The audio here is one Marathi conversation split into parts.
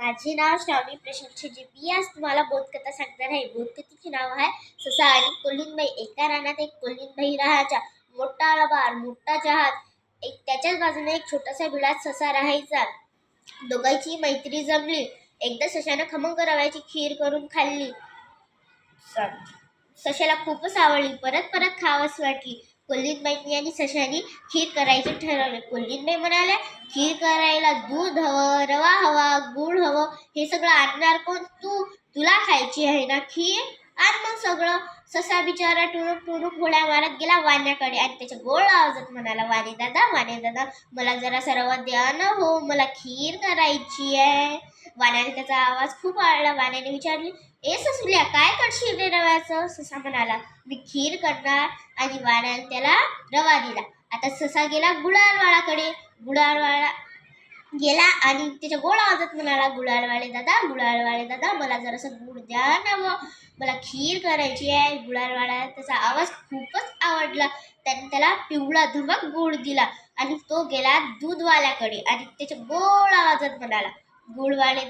माझे नाव श्रावणी प्रशांत जे मी आज तुम्हाला बोधकथा सांगणार आहे. बोधकथेचे नाव आहे ससा आणि कोल्हीणबाई. एका रानात एक कोल्हीणबाई राहायच्या. मोठा आळाबार, मोठा जहाज, एक त्याच्याच बाजूने एक छोटासा बिळात ससा राहायचा. दोघांची मैत्री जमली. एकदा सशानं खमंग रव्याची खीर करून खाल्ली. सशाला खूपच आवडली. परत परत खावंस वाटली. कोल्हीणबाईंनी आणि सशाने खीर करायचे ठरवले. कोल्हीणबाई म्हणाल्या, खीर करायला दूध हवं, रवा हवा, गुळ हवं, हे सगळं आणणार कोण? तुला खायची आहे ना खीर? आण मग सगळं. ससा बिचारा टुणूक टुणूक होड्या मारत गेला वाण्याकडे आणि त्याच्या गोड आवाजात म्हणाला, वाणे दादा, मला जरा रवा द्या ना हो, मला खीर करायची आहे. वाण्याने त्याचा आवाज खूप आवडला. वाण्याने विचारले, ए ससुल्या, काय करशील रे रव्याचं? ससा म्हणाला, मी खीर करणार. आणि वाण्याने त्याला रवा दिला. आता ससा गेला गुळाळवाळाकडे. गुळाळवाळा गेला आणि त्याच्या गोड आवाजात म्हणाला, गुळाळवाळे दादा, मला जरासं गुळ द्या ना व, मला खीर करायची आहे. गुळाळवाळा त्याचा आवाज खूपच आवडला. त्याने त्याला पिवळा धमक गुळ दिला आणि तो गेला दूधवाल्याकडे आणि त्याच्या गोड आवाजात म्हणाला, दुधावाले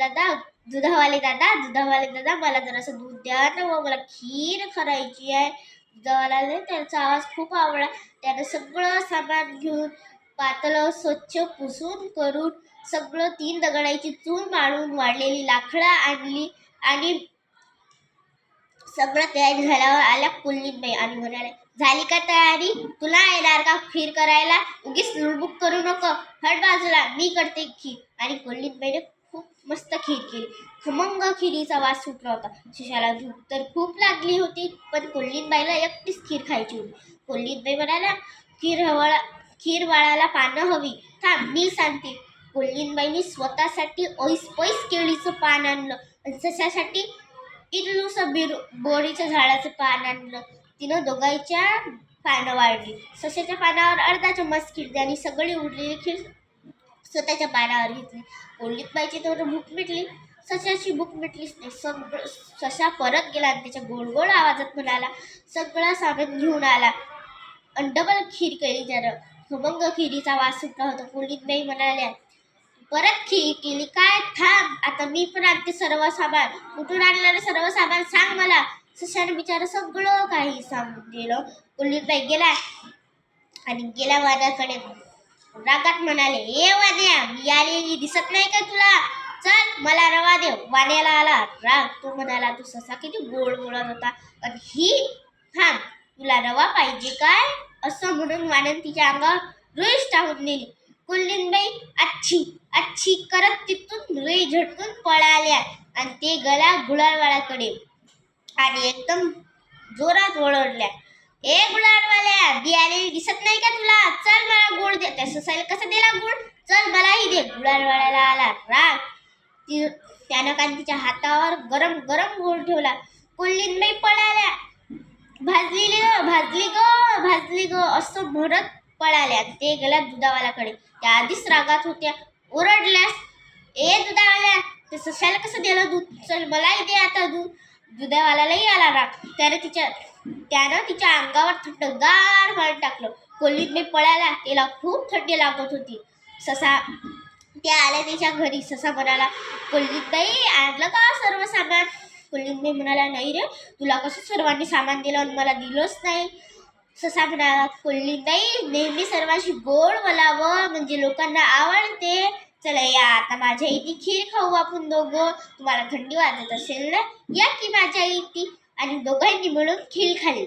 दादा, मला जरासं दूध द्या ना व, मला खीर करायची आहे. दुधावाल्याने त्याचा आवाज खूप आवडला. त्याने सगळं सामान घेऊन पातळ स्वच्छ पुसून करून सगळं 3 दगडाची चूल मारून वाढलेली लाकडं आणली आणि सगळं तयारी झाल्यावर आल्या कोल्हीणबाई आणि म्हणाले, झाली का तयारी? तुला येणार का खीर करायला? उगीच लुडबुक करू नको, हट बाजूला, मी करते खीर. आणि कोल्हीणबाईने खूप मस्त खीर केली. खमंग खिरीचा वास सुटला होता. सशाला भूक तर खूप लागली होती, पण कोल्हीणबाईला एकटीच खीर खायची होती. कोल्हीणबाई म्हणाल्या, खीर वाळायला पानं हवी. थांब, मी सांगते. कोल्हीणबाईंनी स्वतःसाठी ऐस केळीचं पान आणलं आणि सशासाठी इतलूसं बोरीच्या झाडाचं पान आणलं. तिनं दोघांच्या पानं वाढली. सशाच्या पानावर अर्धा चम्मच खीर द्या आणि सगळी उरलेली खीर स्वतःच्या पानावर घेतली. कोल्हीणबाईची तर भूक मिटली, सशाची भूक मिटलीच नाही. सशा परत गेला आणि त्याच्या गोड गोड आवाजात म्हणाला, सगळं सामान घेऊन आला आणि डबल खीर केली. जरा खमंग खिरीचा वास सुटला होता. कोल्हीणबाई म्हणाल्या, परत खीर केली काय? थांब, आता मी पण आणते सर्व सामान. कुठून आणलं सर्व सामान सांग मला. सशाने बिचारा सगळं काही सांगून गेलं. कोल्हीणबाई गेला आणि गेल्या वाण्याकडे रागात म्हणाले, ए वाण्या, मी आलेली दिसत नाही का तुला? चल, मला रवा दे. वाण्याला आला राग. तो म्हणाला, तू ससा किती गोड बोलत होता आणि ही थांब, तुला रवा पाहिजे काय? असं म्हणून वाण्याने तिच्या अंगावर रुईच टाकून दिली. कोल्हीणबाई अच्छी करत तिथून रुई झटकून पळाल्या आणि ते गेला गुळाळवाळाकडे आणि एकदम जोरात ओरडल्या, ए गुळाळवाल्या, मी आलेली दिसत नाही का तुला? चल, मला गुळ दे. त्या ससाला कसा दिला गुळ? चल, मलाही दे. गुळाळवाळ्याला आला राग. त्यानं कांतीच्या हातावर गरम गरम गुळ ठेवला. कोल्हीणबाई पळाल्या, भाजली ग असं म्हणत पळाल्या. ते गेल्या दुधावाल्याकडे. त्या आधीच रागात होत्या. ओरडल्यास, ए दुधावाल्या, ते सशाला कसं दिलं दूध? चल, मलाही दे आता दूध. दुधावाल्यालाही आला राग. त्यानं तिच्या अंगावर थंडगार पाणी टाकलं. कोल्हीणबाई पळाला. तिला खूप थंडी लागत होती. त्या आल्या तिच्या घरी. ससा म्हणाला, कोल्हीणबाई, आणलं का सर्व सामान? कोल्हीणबाई म्हणाला, नाही रे, तुला कसं सर्वांनी सामान दिलं आणि मला दिलंच नाही. ससा म्हणाला, कोल्हीणबाई, नेहमी सर्वांशी गोड बोलावं म्हणजे लोकांना आवडते. चला या, आता माझ्या इथे खीर खाऊ आपण दोघं. तुम्हाला थंडी वाजत असेल ना, या की माझ्या इथे. आणि दोघांनी मिळून खीर खाल्ली.